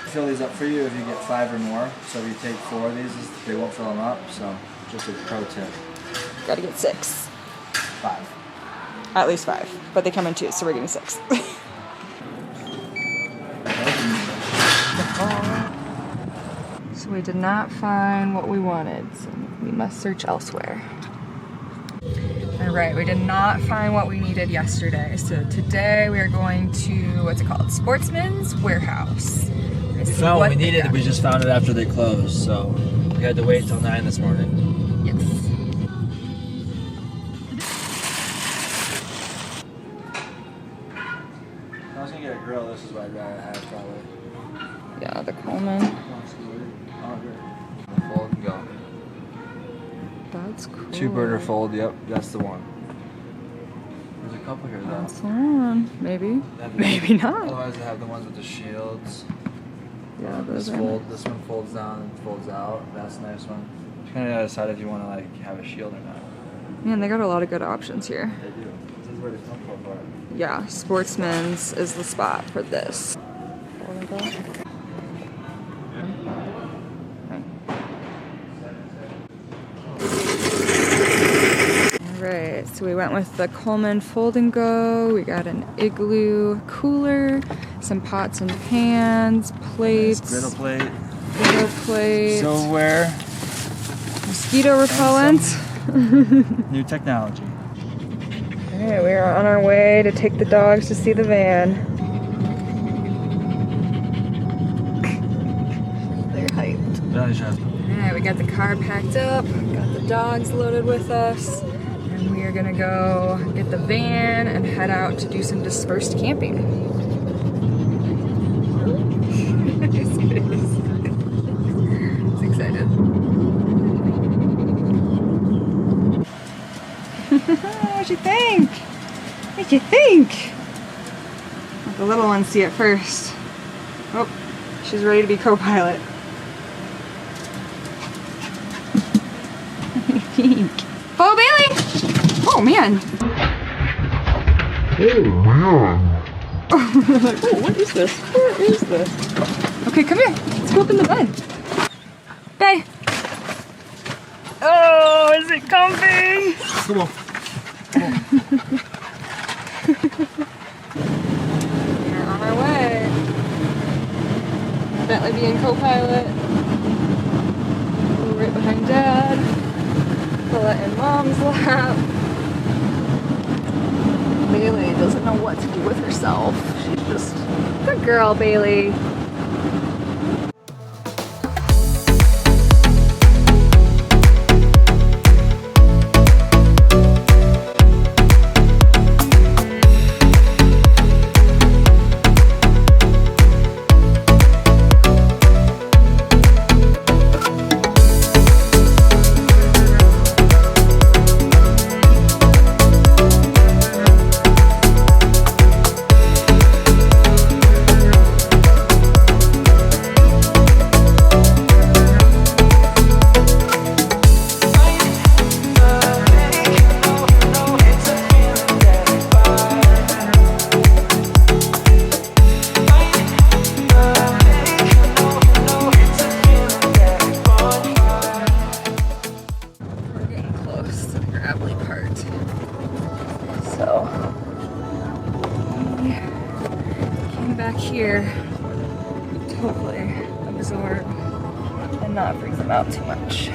fill these up for you if you get 5 or more. So if you take 4 of these, they won't fill them up. So just a pro tip. Gotta get 6. 5. At least 5, but they come in 2, so we're getting 6. So we did not find what we wanted, so we must search elsewhere. All right, we did not find what we needed yesterday, so today we are going to, what's it called? Sportsman's Warehouse. We found what we needed, we just found it after they closed, so we had to wait until 9 this morning. Yes. If I was gonna get a grill, this is what I'd rather have probably. Yeah, the Coleman. Fold and go. That's cool. 2-burner fold, yep, that's the one. There's a couple here though. That's the one. Maybe. Maybe not. Otherwise they have the ones with the shields. Yeah, those are This one folds down and folds out. That's a nice one. You kind of gotta decide if you want to like have a shield or not. Man, they got a lot of good options here. They do. This is where they come from for it. Yeah, Sportsman's is the spot for this. Alright, so we went with the Coleman Fold and Go. We got an Igloo cooler, some pots and pans, plates, Nice griddle plate, silverware, mosquito repellent. new technology. Alright, we are on our way to take the dogs to see the van. They're hyped. Alright, we got the car packed up, got the dogs loaded with us, and we are gonna go get the van and head out to do some dispersed camping. He's excited. What'd you think? What'd you think? Let the little one see it first. Oh, she's ready to be co-pilot. Pink. Oh, Bailey! Oh, man. Oh, like, oh, what is this? Where is this? Okay, come here. Let's go up in the bed. Bae. Oh, is it comfy? Come on. We're on our way. Bentley being co-pilot. Right behind Dad. Paula in Mom's lap. Bailey doesn't know what to do with herself. She's just, good girl, Bailey. Here to hopefully absorb and not freak them out too much.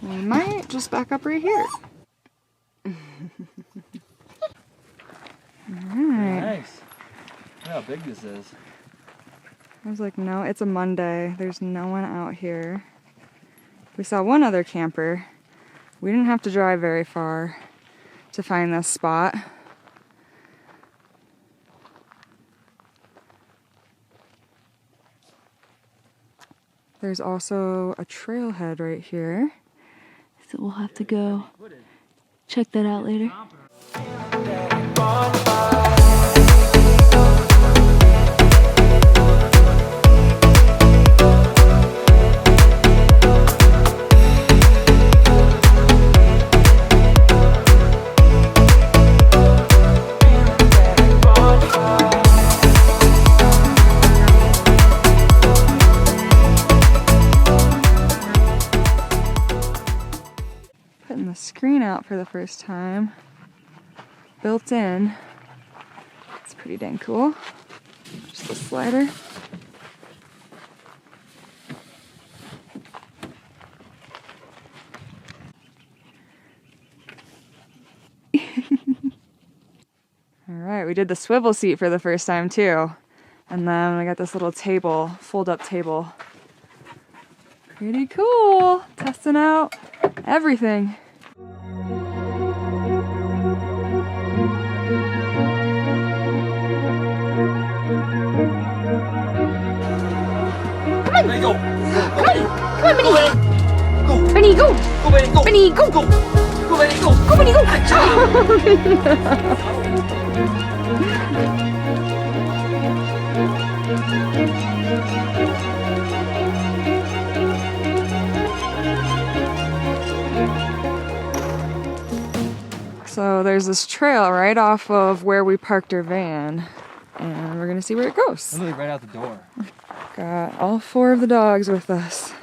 We might just back up right here. Alright. Nice. Look how big this is. I was like, no, it's a Monday. There's no one out here. We saw one other camper We didn't have to drive very far to find this spot. There's also a trailhead right here. So we'll have to go check that out later. Putting the screen out for the first time. Built in. It's pretty dang cool. Just a slider. Alright, we did the swivel seat for the first time too. And then we got this little table, fold-up table. Pretty cool. Testing out everything. Come on, go. Come on, Benny, go! Go, Benny, go. Benny, go! Go, go, Benny, go. Go, Benny, go! So there's this trail right off of where we parked our van, and we're gonna see where it goes. Literally right out the door. Got all 4 of the dogs with us.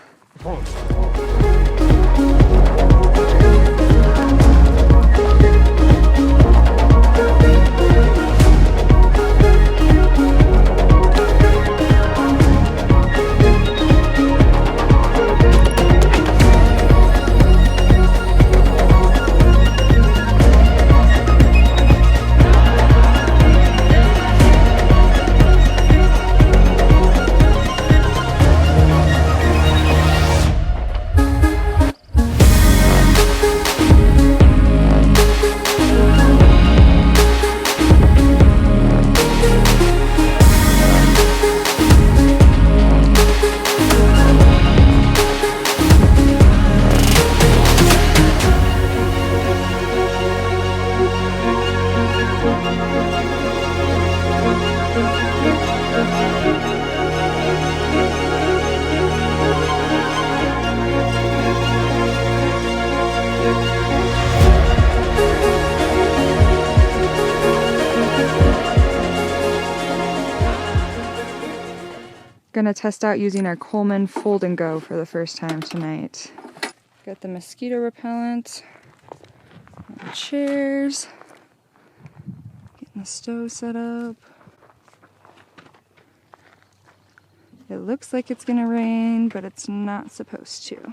Gonna test out using our Coleman Fold and Go for the first time tonight. Got the mosquito repellent, chairs, getting the stove set up. It looks like it's gonna rain, but it's not supposed to.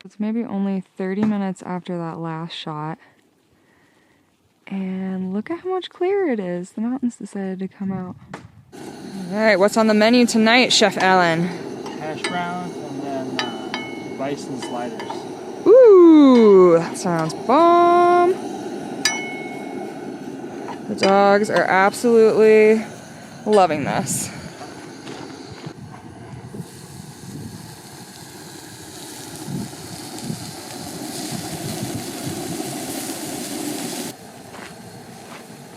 It's maybe only 30 minutes after that last shot. And look at how much clearer it is. The mountains decided to come out. Alright, what's on the menu tonight, Chef Allen? Hash browns and then bison sliders. Ooh, that sounds bomb. The dogs are absolutely loving this.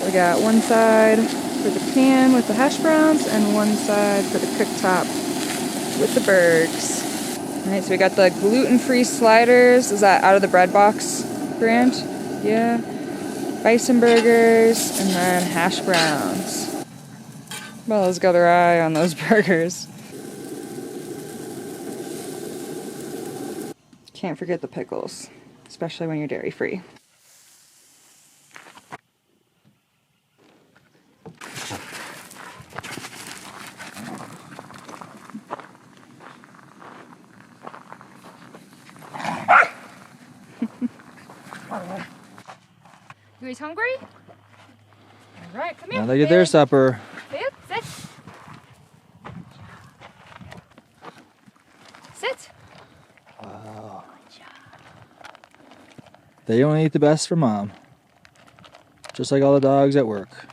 We got one side for the pan with the hash browns and one side for the cooktop with the burgers. Alright, so we got the gluten-free sliders. Is that out of the bread box brand? Yeah. Bison burgers and then hash browns. Bella's got her eye on those burgers. Can't forget the pickles, especially when you're dairy-free. You guys hungry? All right, come here. Now they get their supper. Sit, sit. Sit. Wow. They only eat the best for mom. Just like all the dogs at work.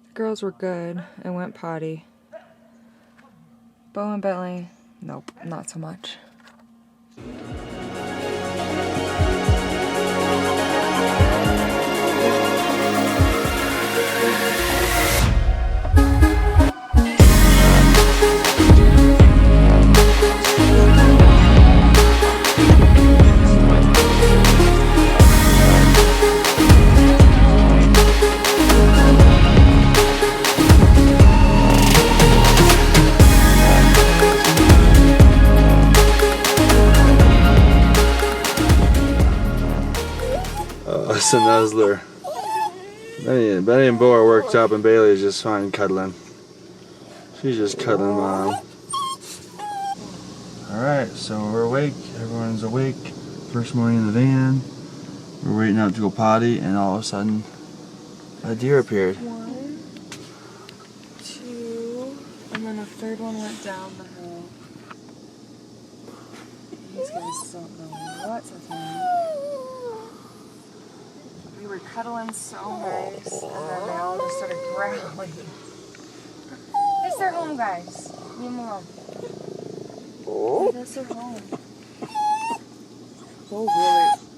The girls were good and went potty. Bo and Bentley, nope, not so much. It's a nuzzler. Benny and Bo are worked up and Bailey's just fine cuddling. She's just cuddling mom. Alright, so we're awake. Everyone's awake. First morning in the van. We're waiting out to go potty and all of a sudden a deer appeared. 1, 2, and then a third one went down the hill. These guys don't know what's happening. We were cuddling so nice, and then they all just started growling. It's their home, guys. Me and Mom. That's their home. Oh, really?